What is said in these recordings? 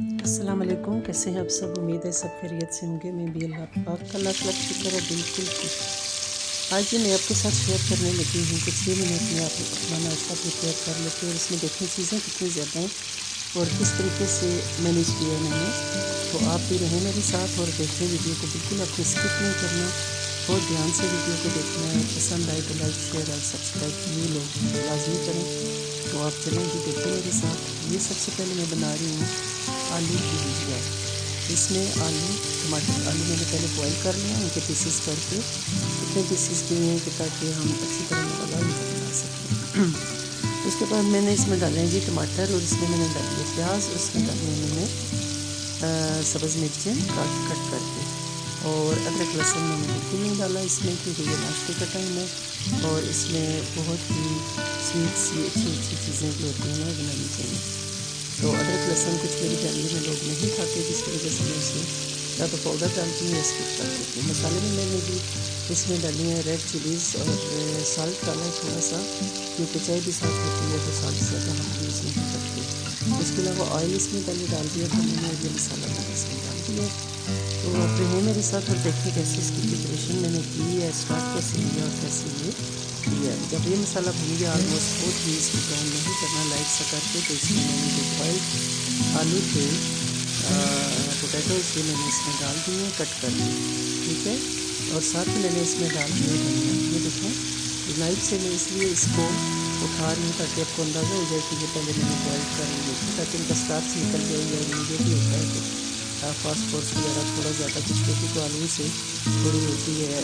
अस्सलाम वालेकुम, कैसे हैं आप सब। उम्मीद है सब खैरियत से होंगे। मैं भी अल्लाह पाक का लाख लाख शुक्र है बिल्कुल ठीक। आज ये मैं आपके साथ शेयर करने लगी हूँ कि 6 मिनट में आप अपना नाश्ता प्रिपेयर कर लेते हैं और इसमें देखें चीज़ें कितनी ज़्यादा हैं और किस तरीके से मैनेज किया है मैंने। तो आप भी रहें मेरे साथ और देखें वीडियो को, बिल्कुल आपको स्किप नहीं करना, बहुत ध्यान से वीडियो को देखना है। पसंद आए तो लाइक शेयर और सब्सक्राइब न्यू लोग लाजमी करें। तो आप चलें जी, देखें मेरे साथ। ये सबसे पहले मैं बना रही हूँ आलू की भुजिया। इसमें आलू टमाटर, आलू मैंने पहले बॉईल कर लिया, उनके पीसेस करके इतने पीसेस किए हैं कि ताकि हम अच्छी तरह मसाला इनका बना सकें। उसके बाद मैंने इसमें डाले हैं जी टमाटर, और इसमें मैंने डाली है प्याज, उसमें डाली है मैंने सब्ज़ मिर्चें कट करके, और अदरक लहसुन मैंने बिल्कुल नहीं डाला इसमें क्योंकि ये नाश्ते का टाइम है और इसमें बहुत ही स्वीट सी अच्छी अच्छी चीज़ें जो होती हैं वो बनानी चाहिए। तो अदरक लहसुन कुछ मेरी फैमिली में लोग नहीं खाते, जिसकी वजह से मैं उसमें या तो पाउडर डालती हूँ या स्किप कर देती हूँ। मसाले में मैंने भी इसमें डाली है रेड चिलीज़ और साल्ट डाला है थोड़ा सा, क्योंकि चाय भी साथ होती है तो साल्ट ज़्यादा हम यूज़ नहीं करते। इसके अलावा ऑयल इसमें पहले डाल दिया था मैंने, और ये मसाला मैंने इसमें डाल दिया। तो आप रहिए मेरे साथ और देखिए कैसे इसकी प्रिपरेशन मैंने की है, स्टार्ट कैसे किया और कैसे ये किया। जब ये मसाला भून गया ऑलमोस्ट, बहुत ही इसको ब्राउन नहीं करना, लाइट सा करके, तो इसमें मैंने जो बॉइल्ड आलू थे पोटैटोज ये मैंने इसमें डाल दिए कट करके, ठीक है। और साथ ही मैंने इसमें डाल दिया धनिया। ये देखें नाइफ से मैं इसलिए इसको उठा रही हूँ ताकि आपको अंदाज़ा हो जाए कि ये पहले मैंने बॉइल कर लिए थे, ताकि इनका स्टार्च निकल जाए। या ये भी होता है कि फास्फोरस वगैरह थोड़ा ज़्यादा कुछ लोगों को आलू से थोड़ी होती है,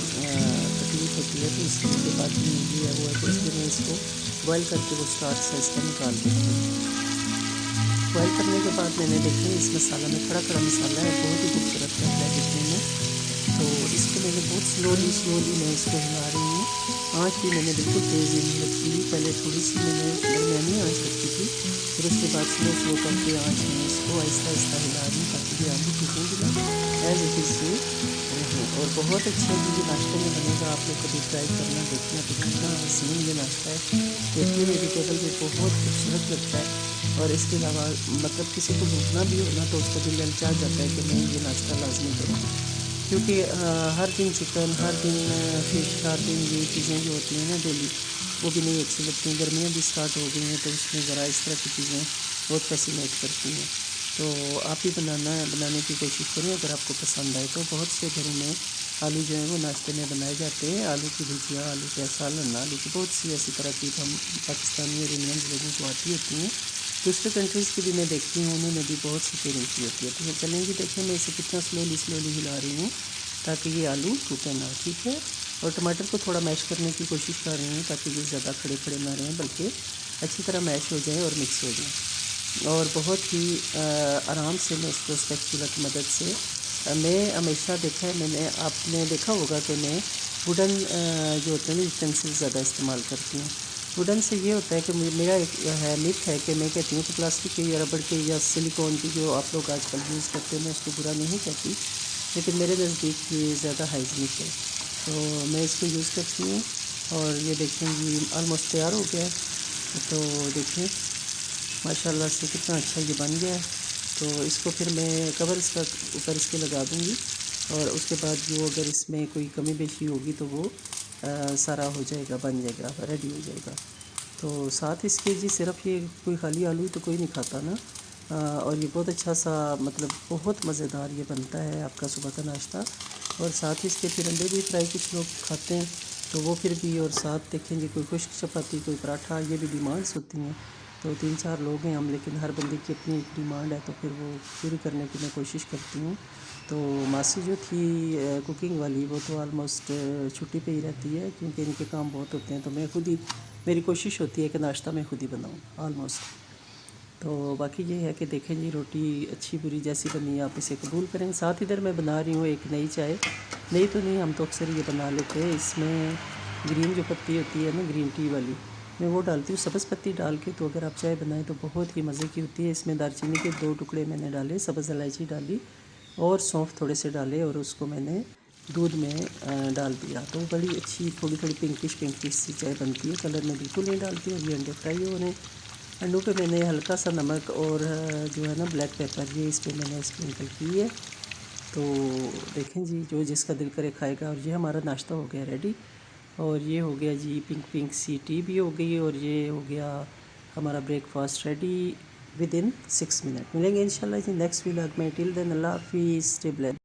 तकलीफ होती है, तो इसके बाद ये है वो है, तो इसलिए मैं इसको बॉयल करके वो स्टार्च है इसका निकाल देती हूँ। बॉयल करने के बाद मैंने देखा इस मसाला में खड़ा खड़ा मसाला है, बहुत ही खूबसूरत लगता है दिखने में। तो इसको मैंने बहुत स्लोली मैं इसको हिला रही हूँ। आँच भी मैंने बिल्कुल तेज़ नहीं रखी, पहले थोड़ी सी मैंने दरमियानी आँच रखी थी, फिर उसके बाद स्लो करके आँच में इसको आहिस्ता आहिस्ता हिला रही हूँ ताकि ये आलू टूटेंगे ना, एज इट इज़ ये रहें। और बहुत अच्छा ये नाश्ते में बनेगा, आप लोग कभी ट्राई करना, देखना कि कितना हसीन ये नाश्ता है। देखने में भी टेबल पे बहुत खूबसूरत लगता है। और इसके अलावा मतलब किसी को भूखना भी हो ना तो उसको भी ललचा जाता है कि मैं ये नाश्ता लाजमी करूँ, क्योंकि हर दिन चिकन, हर दिन फिश, हर दिन ये चीज़ें जो होती हैं ना डेली, वो भी नहीं अच्छी लगती। गर्मियाँ भी स्टार्ट हो गई हैं तो उसमें ज़रा इस तरह की चीज़ें बहुत फैसिनेट करती हैं। तो आप भी बनाने की कोशिश करें अगर आपको पसंद आए तो। बहुत से घरों में आलू जो है वो नाश्ते में बनाए जाते हैं, आलू की भुजिया, आलू का सालन, आलू की बहुत सी ऐसी तरह की हम पाकिस्तानी और इंडियन लोगों को आती होती हैं। दूसरे कंट्रीज़ की भी मैं देखती हूँ, उन्होंने भी बहुत सी ट्रेनिंग की होती है। तो मैं चलेंगी, देखिए मैं इसे कितना स्लोली हिला रही हूँ ताकि ये आलू टूटे ना, ठीक है। और टमाटर को थोड़ा मैश करने की कोशिश कर रही हूँ ताकि ये ज़्यादा खड़े खड़े ना रहें, बल्कि अच्छी तरह मैश हो जाए और मिक्स हो जाए। और बहुत ही आराम से मैं इसको स्पैचुला की मदद से मैं हमेशा देखा है, मैंने आपने देखा होगा कि मैं वुडन जो होते हैं ना यूटेंसिल ज़्यादा इस्तेमाल करती हूँ। वुडन से ये होता है कि मेरा एक है मिथ है कि मैं कहती हूँ कि प्लास्टिक के या रबड़ के या सिलिकॉन की जो आप लोग आजकल यूज़ करते हैं, मैं उसको बुरा नहीं कहती, लेकिन मेरे नज़दीक ये ज़्यादा हाइजीनिक है, तो मैं इसको यूज़ करती हूँ। और ये देखें ये ऑलमोस्ट तैयार हो गया है, तो देखें माशाल्लाह से कितना अच्छा ये बन गया है। तो इसको फिर मैं कवर इसका ऊपर इसके लगा दूँगी, और उसके बाद जो अगर इसमें कोई कमी बेशी होगी तो वो सारा हो जाएगा, बन जाएगा, रेडी हो जाएगा। तो साथ इसके जी सिर्फ ये कोई खाली आलू ही तो कोई नहीं खाता ना। और ये बहुत अच्छा सा मतलब बहुत मज़ेदार ये बनता है आपका सुबह का नाश्ता। और साथ ही इसके फिर अंडे भी फ्राई कुछ लोग खाते हैं, तो वो फिर भी। और साथ देखेंगे कोई खुश्क चपाती, कोई पराठा, ये भी डिमांड्स होती हैं। तो 3-4 लोग हैं हम, लेकिन हर बंदे की अपनी एक डिमांड है, तो फिर वो पूरी करने की मैं कोशिश करती हूँ। तो मासी जो थी कुकिंग वाली, वो तो ऑलमोस्ट छुट्टी पे ही रहती है क्योंकि इनके काम बहुत होते हैं, तो मैं खुद ही, मेरी कोशिश होती है कि नाश्ता मैं खुद ही बनाऊँ ऑलमोस्ट। तो बाकी ये है कि देखें जी रोटी अच्छी बुरी जैसी बनी है आप इसे कबूल करें। साथ इधर मैं बना रही हूँ एक नई चाय, नई तो नहीं, हम तो अक्सर ये बना लेते हैं। इसमें ग्रीन जो पत्ती होती है ना, ग्रीन टी वाली, मैं वो डालती हूँ सब्ज़ पत्ती डाल के। तो अगर आप चाय बनाएं तो बहुत ही मज़े की होती है। इसमें दालचीनी के 2 टुकड़े मैंने डाले, सब्ज़ इलायची डाली और सौंफ थोड़े से डाले, और उसको मैंने दूध में डाल दिया। तो बड़ी अच्छी थोड़ी थोड़ी पिंकिश सी चाय बनती है। कलर में बिल्कुल नहीं डालती। और ये अंडे फ्राई हो रहे हैं, अंडों पे मैंने हल्का सा नमक और जो है ना ब्लैक पेपर ये इस पर मैंने स्प्रिंकल की है। तो देखें जी, जो जिसका दिल करे खाएगा। और ये हमारा नाश्ता हो गया रेडी। और ये हो गया जी पिंक पिंक सी टी भी हो गई, और ये हो गया हमारा breakfast ready with in 6 minute. मिलेंगे इंशाल्लाह जी नेक्स्ट व्लॉग में। टिल देन अल्लाह हाफिज़, स्टे ब्लेस्ड।